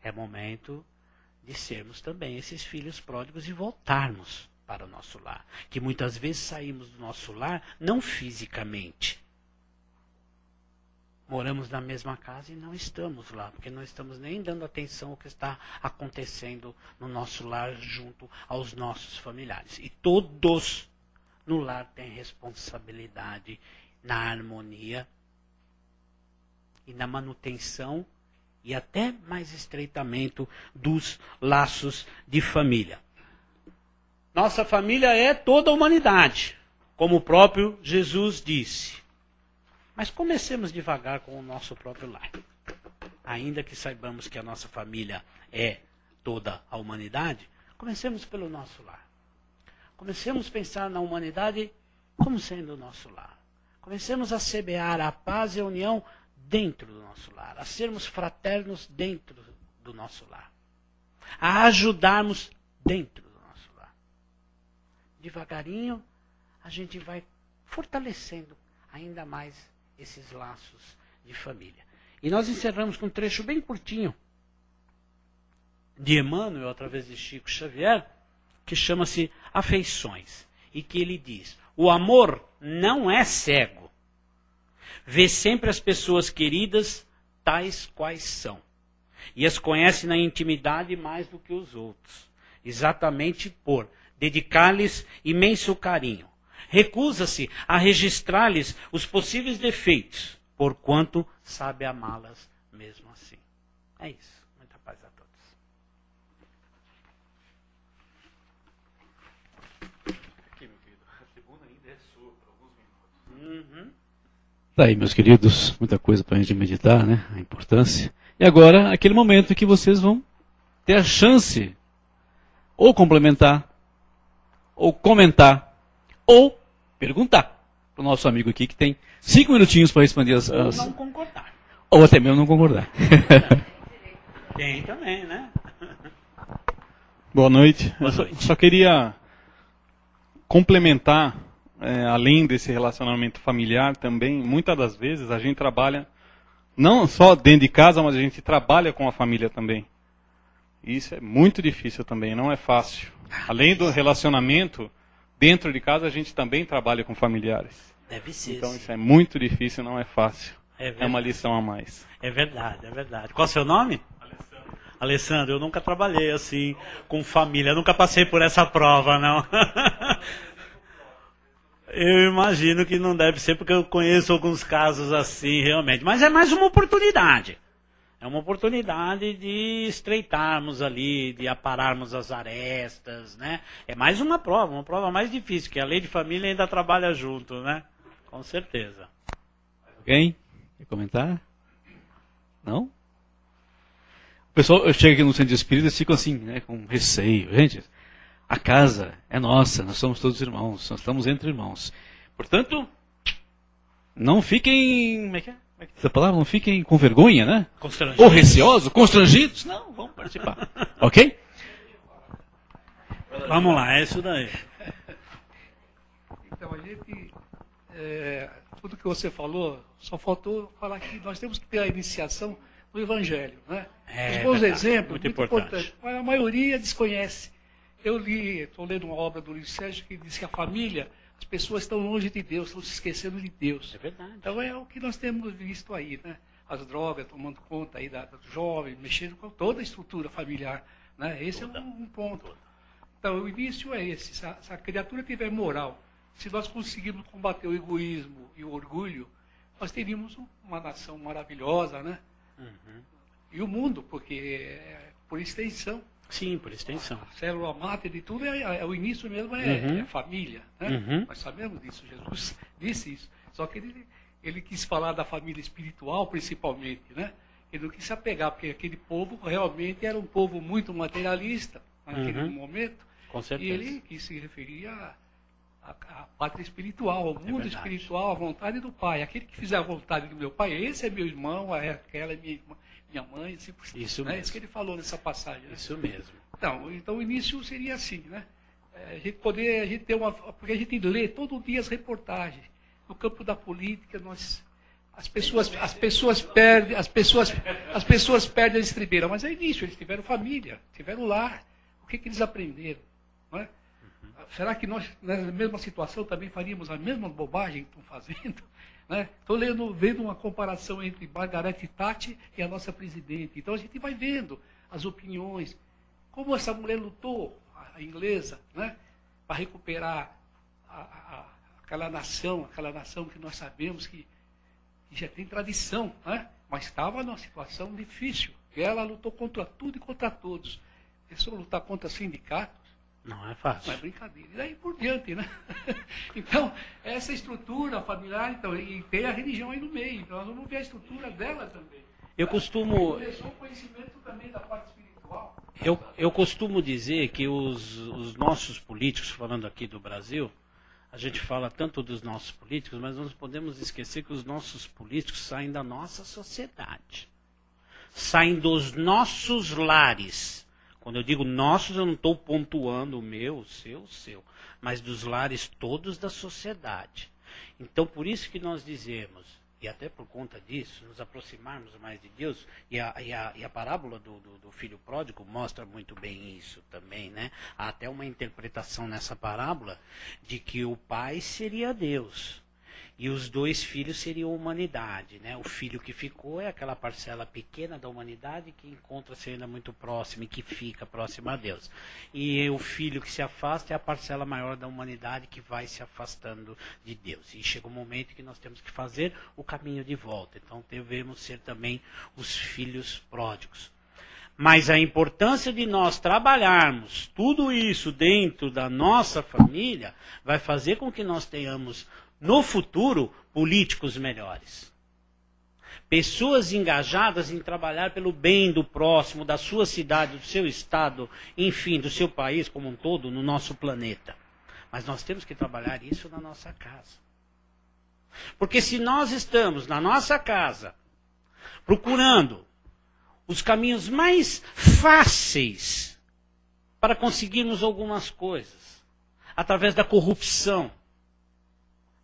É momento de sermos também esses filhos pródigos e voltarmos para o nosso lar. Que muitas vezes saímos do nosso lar, não fisicamente. Moramos na mesma casa e não estamos lá, porque não estamos nem dando atenção ao que está acontecendo no nosso lar junto aos nossos familiares. E todos no lar têm responsabilidade na harmonia e na manutenção e até mais estreitamento dos laços de família. Nossa família é toda a humanidade, como o próprio Jesus disse. Mas comecemos devagar com o nosso próprio lar. Ainda que saibamos que a nossa família é toda a humanidade, comecemos pelo nosso lar. Comecemos a pensar na humanidade como sendo o nosso lar. Comecemos a semear a paz e a união dentro do nosso lar, a sermos fraternos dentro do nosso lar, a ajudarmos dentro do nosso lar. Devagarinho, a gente vai fortalecendo ainda mais esses laços de família. E nós encerramos com um trecho bem curtinho de Emmanuel, através de Chico Xavier, que chama-se Afeições, e que ele diz: o amor não é cego. Vê sempre as pessoas queridas tais quais são. E as conhece na intimidade mais do que os outros. Exatamente por dedicar-lhes imenso carinho. Recusa-se a registrar-lhes os possíveis defeitos, porquanto sabe amá-las mesmo assim. É isso. Muita paz a todos. Aqui, meu querido. A segunda ainda é sua, por alguns minutos. Tá aí, meus queridos, muita coisa para a gente meditar, né? A importância. E agora, aquele momento que vocês vão ter a chance ou complementar, ou comentar, ou perguntar para o nosso amigo aqui, que tem 5 minutinhos para responder as... Ou não concordar. Ou até mesmo não concordar. Tem também, né? Boa noite. Boa noite. Só queria complementar, além desse relacionamento familiar também, muitas das vezes a gente trabalha, não só dentro de casa, mas a gente trabalha com a família também. Isso é muito difícil também, não é fácil. Além do relacionamento, dentro de casa a gente também trabalha com familiares. Deve ser. Então sim. isso é muito difícil, não é fácil. É É uma lição a mais. É verdade, é verdade. Qual é o seu nome? Alessandro, eu nunca trabalhei assim com família, eu nunca passei por essa prova, não. Eu imagino que não deve ser, porque eu conheço alguns casos assim, realmente. Mas é mais uma oportunidade. É uma oportunidade de estreitarmos ali, de apararmos as arestas, né? É mais uma prova mais difícil, que a lei de família ainda trabalha junto, né? Com certeza. Alguém quer comentar? Não? O pessoal chega aqui no centro de espírita e fica assim, né, com receio. Gente, a casa é nossa, nós somos todos irmãos, nós estamos entre irmãos. Portanto, não fiquem... Como é que é? Essa palavra? Não fiquem com vergonha, né? Constrangidos. Ou receosos, constrangidos. Não, vamos participar. Ok? Vamos lá, é isso daí. Então, a gente, tudo que você falou, só faltou falar que nós temos que ter a iniciação do Evangelho, né? É, Os bons verdade, exemplos, muito muito importante. importante. Mas a maioria desconhece. Eu estou lendo uma obra do Luiz Sérgio que diz que a família, as pessoas estão longe de Deus, estão se esquecendo de Deus. É verdade. Então é o que nós temos visto aí, né? As drogas tomando conta aí dos jovens, mexendo com toda a estrutura familiar, né? Esse é um ponto. Então o início é esse, se a criatura tiver moral, se nós conseguirmos combater o egoísmo e o orgulho, nós teríamos uma nação maravilhosa, né? Uhum. E o mundo, porque por extensão, Sim, por extensão. a célula máter de tudo o início mesmo Uhum. é família, né? Uhum. Nós sabemos disso, Jesus disse isso. Só que ele quis falar da família espiritual principalmente, né? Ele não quis se apegar, porque aquele povo realmente era um povo muito materialista naquele Uhum. momento. Com E ele ele quis se referir à pátria espiritual, ao mundo verdade. espiritual, à vontade do Pai. Aquele que fizer a vontade do meu Pai, esse é meu irmão, aquela é minha mãe, assim por cima. Isso Né? mesmo. Isso que ele falou nessa passagem. Né? Isso mesmo. Então o início seria assim, né? A gente ter porque a gente lê todo dia as reportagens. No campo da política, As pessoas perdem a estribeira, mas é início, eles tiveram família, tiveram lar. O que eles aprenderam? Não é? Será que nós, na mesma situação, também faríamos a mesma bobagem que estão fazendo? Estou vendo uma comparação entre Margaret Thatcher e a nossa presidente. Então a gente vai vendo as opiniões, como essa mulher lutou, a inglesa, para recuperar aquela nação que nós sabemos que já tem tradição, mas estava numa situação difícil. E ela lutou contra tudo e contra todos. Pensou lutar contra sindicatos? Não é fácil. Não é brincadeira. E daí por diante, Então, essa estrutura familiar, e tem a religião aí no meio. Então, nós vamos ver a estrutura dela também. Eu costumo... O conhecimento também da parte espiritual. Eu costumo dizer que os nossos políticos, falando aqui do Brasil, a gente fala tanto dos nossos políticos, mas não podemos esquecer que os nossos políticos saem da nossa sociedade. Saem dos nossos lares. Quando eu digo nossos, eu não estou pontuando o meu, o seu, mas dos lares todos da sociedade. Então, por isso que nós dizemos, e até por conta disso, nos aproximarmos mais de Deus, e a parábola do filho pródigo mostra muito bem isso também, Há até uma interpretação nessa parábola de que o pai seria Deus. E os dois filhos seriam a humanidade, O filho que ficou é aquela parcela pequena da humanidade que encontra-se ainda muito próxima e que fica próxima a Deus. E o filho que se afasta é a parcela maior da humanidade que vai se afastando de Deus. E chega um momento que nós temos que fazer o caminho de volta. Então devemos ser também os filhos pródigos. Mas a importância de nós trabalharmos tudo isso dentro da nossa família vai fazer com que nós tenhamos no futuro, políticos melhores. Pessoas engajadas em trabalhar pelo bem do próximo, da sua cidade, do seu estado, enfim, do seu país como um todo, no nosso planeta. Mas nós temos que trabalhar isso na nossa casa. Porque se nós estamos na nossa casa, procurando os caminhos mais fáceis para conseguirmos algumas coisas, através da corrupção,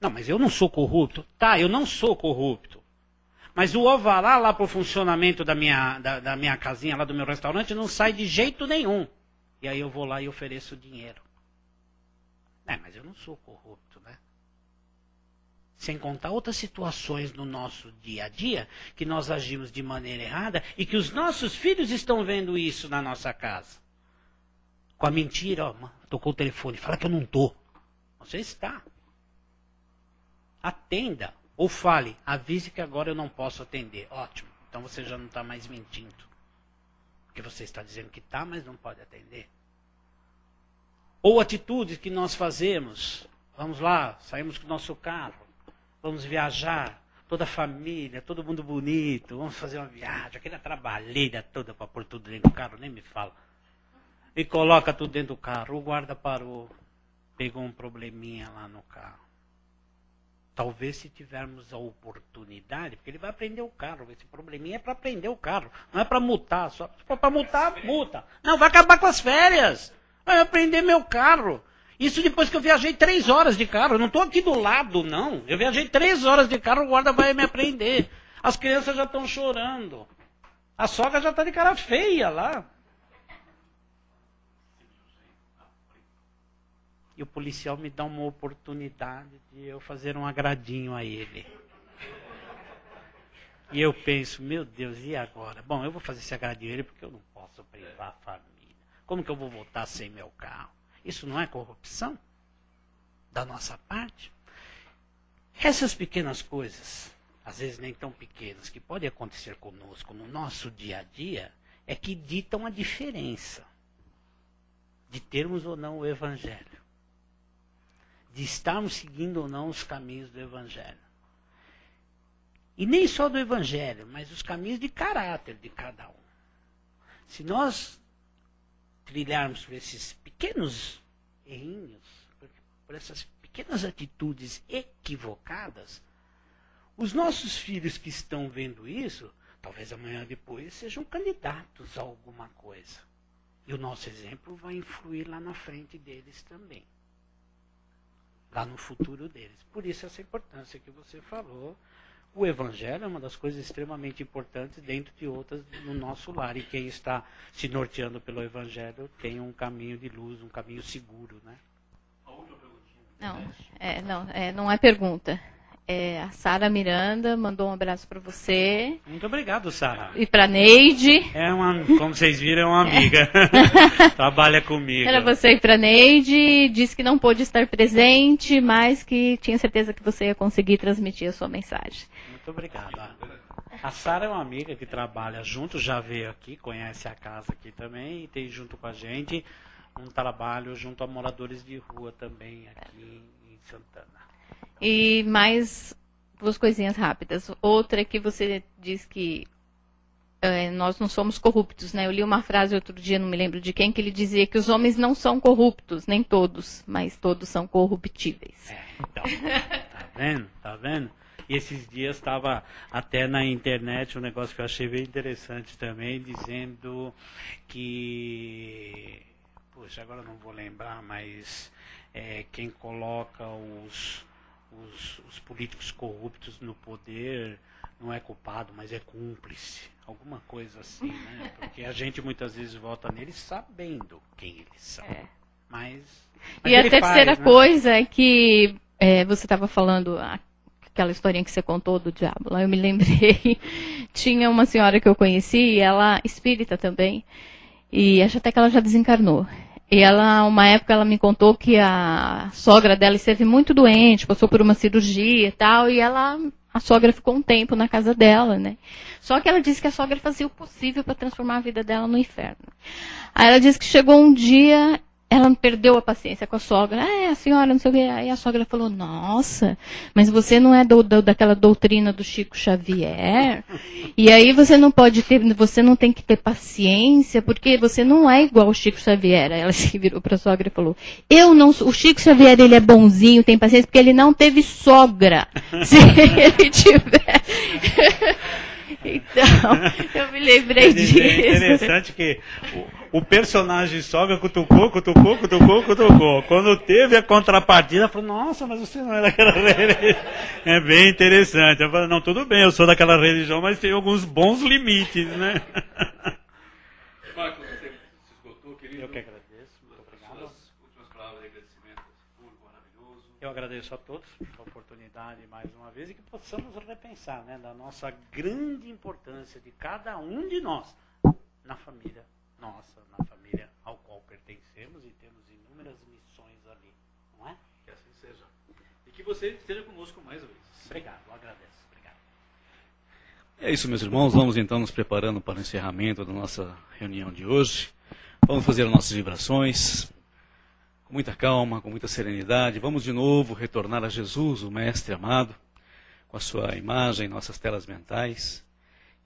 não, mas eu não sou corrupto. Tá, eu não sou corrupto. Mas o alvará lá para o funcionamento da minha casinha, lá do meu restaurante, não sai de jeito nenhum. E aí eu vou lá e ofereço dinheiro. Mas eu não sou corrupto, Sem contar outras situações no nosso dia a dia, que nós agimos de maneira errada e que os nossos filhos estão vendo isso na nossa casa. Com a mentira, tocou o telefone, fala que eu não estou. Você está. Atenda, ou fale, avise que agora eu não posso atender. Ótimo, então você já não está mais mentindo. Porque você está dizendo que está, mas não pode atender. Ou atitudes que nós fazemos. Vamos lá, saímos com o nosso carro, vamos viajar, toda a família, todo mundo bonito, vamos fazer uma viagem, aquela trabalheira toda para pôr tudo dentro do carro, nem me fala. E coloca tudo dentro do carro, o guarda parou, pegou um probleminha lá no carro. Talvez se tivermos a oportunidade, porque ele vai aprender o carro. Esse probleminha é para aprender o carro. Não é para multar. Só se for para multar, multa. Não, vai acabar com as férias. Vai aprender meu carro. Isso depois que eu viajei 3 horas de carro. Eu não estou aqui do lado, não. Eu viajei 3 horas de carro, o guarda vai me aprender. As crianças já estão chorando. A sogra já está de cara feia lá. E o policial me dá uma oportunidade de eu fazer um agradinho a ele. E eu penso, meu Deus, e agora? Bom, eu vou fazer esse agradinho a ele porque eu não posso privar a família. Como que eu vou voltar sem meu carro? Isso não é corrupção? Da nossa parte? Essas pequenas coisas, às vezes nem tão pequenas, que podem acontecer conosco no nosso dia a dia, é que ditam a diferença de termos ou não o Evangelho. De estarmos seguindo ou não os caminhos do Evangelho. E nem só do Evangelho, mas os caminhos de caráter de cada um. Se nós trilharmos por esses pequenos errinhos, por essas pequenas atitudes equivocadas, os nossos filhos que estão vendo isso, talvez amanhã ou depois sejam candidatos a alguma coisa. E o nosso exemplo vai influir lá na frente deles também. Lá no futuro deles. Por isso essa importância que você falou o Evangelho é uma das coisas extremamente importantes dentro de outras no nosso lar. E quem está se norteando pelo Evangelho tem um caminho de luz, um caminho seguro, né? Não é pergunta. A Sara Miranda mandou um abraço para você. Muito obrigado, Sara. E para Neide. Como vocês viram, é uma amiga. Trabalha comigo. Para você e para Neide. Disse que não pôde estar presente, mas que tinha certeza que você ia conseguir transmitir a sua mensagem. Muito obrigado. A Sara é uma amiga que trabalha junto, já veio aqui, conhece a casa aqui também, e tem junto com a gente um trabalho junto a moradores de rua também aqui em Santana. E mais 2 coisinhas rápidas. Outra é que você diz que nós não somos corruptos, né? Eu li uma frase outro dia, não me lembro de quem, que ele dizia que os homens não são corruptos, nem todos, mas todos são corruptíveis. Então, tá vendo? E esses dias estava até na internet um negócio que eu achei bem interessante também, dizendo que... Poxa, agora eu não vou lembrar, mas quem coloca os políticos corruptos no poder não é culpado, mas é cúmplice. Alguma coisa assim, né? Porque a gente muitas vezes vota neles sabendo quem eles são. Mas e a terceira coisa é que você estava falando... Aquela historinha que você contou do diabo, lá eu me lembrei, tinha uma senhora que eu conheci, e ela espírita também, e acho até que ela já desencarnou. E ela, uma época, ela me contou que a sogra dela esteve muito doente, passou por uma cirurgia e tal, e a sogra ficou um tempo na casa dela, né? Só que ela disse que a sogra fazia o possível para transformar a vida dela no inferno. Aí ela disse que chegou um dia... Ela perdeu a paciência com a sogra. A senhora, não sei o quê. Aí a sogra falou, nossa, mas você não é daquela doutrina do Chico Xavier? E aí você não tem que ter paciência, porque você não é igual ao Chico Xavier. Aí ela se virou para a sogra e falou, o Chico Xavier, ele é bonzinho, tem paciência, porque ele não teve sogra. Se ele tivesse... Então, eu me lembrei disso. É interessante que o personagem sogra cutucou. Quando teve a contrapartida, falou, nossa, mas você não é daquela religião. É bem interessante. Eu falei, não, tudo bem, eu sou daquela religião, mas tem alguns bons limites, né? Marcos, você se esgotou, querido. Eu que agradeço, muito obrigado. Suas últimas palavras de agradecimento, público maravilhoso. Eu agradeço a todos pela oportunidade mais uma vez e que possamos repensar, né, da nossa grande importância de cada um de nós na família nossa, na família ao qual pertencemos e temos inúmeras missões ali, não é? Que assim seja. E que você esteja conosco mais vezes. Obrigado, eu agradeço. Obrigado. É isso, meus irmãos. Vamos então nos preparando para o encerramento da nossa reunião de hoje. Vamos fazer as nossas vibrações com muita calma, com muita serenidade. Vamos de novo retornar a Jesus, o Mestre amado, com a sua imagem em nossas telas mentais.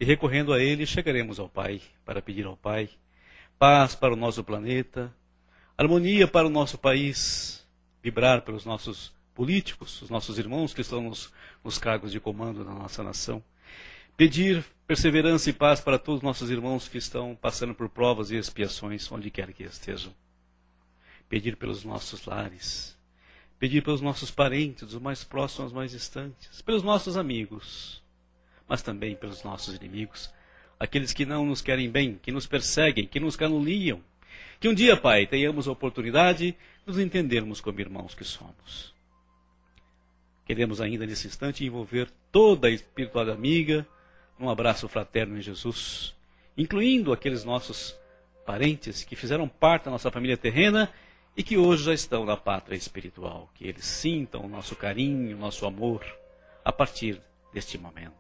E recorrendo a Ele, chegaremos ao Pai para pedir ao Pai paz para o nosso planeta, harmonia para o nosso país, vibrar pelos nossos políticos, os nossos irmãos que estão nos cargos de comando da nossa nação. Pedir perseverança e paz para todos os nossos irmãos que estão passando por provas e expiações, onde quer que estejam. Pedir pelos nossos lares, pedir pelos nossos parentes, dos mais próximos aos mais distantes, pelos nossos amigos, mas também pelos nossos inimigos, aqueles que não nos querem bem, que nos perseguem, que nos caluniam. Que um dia, Pai, tenhamos a oportunidade de nos entendermos como irmãos que somos. Queremos ainda nesse instante envolver toda a espiritualidade amiga num abraço fraterno em Jesus, incluindo aqueles nossos parentes que fizeram parte da nossa família terrena e que hoje já estão na pátria espiritual. Que eles sintam o nosso carinho, o nosso amor a partir deste momento.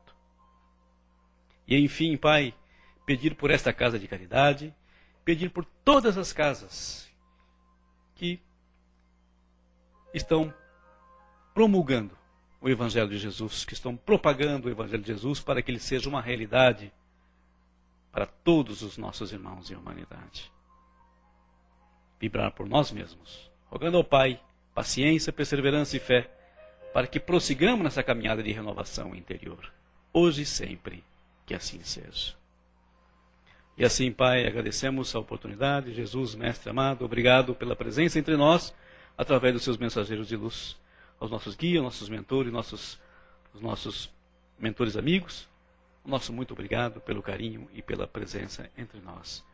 E enfim, Pai, pedir por esta casa de caridade, pedir por todas as casas que estão promulgando o Evangelho de Jesus, que estão propagando o Evangelho de Jesus para que ele seja uma realidade para todos os nossos irmãos em humanidade. Vibrar por nós mesmos, rogando ao Pai paciência, perseverança e fé, para que prossigamos nessa caminhada de renovação interior, hoje e sempre. Que assim seja. E assim, Pai, agradecemos a oportunidade. Jesus, Mestre amado, obrigado pela presença entre nós, através dos seus mensageiros de luz, aos nossos guias, nossos mentores, os nossos mentores amigos, o nosso muito obrigado pelo carinho e pela presença entre nós.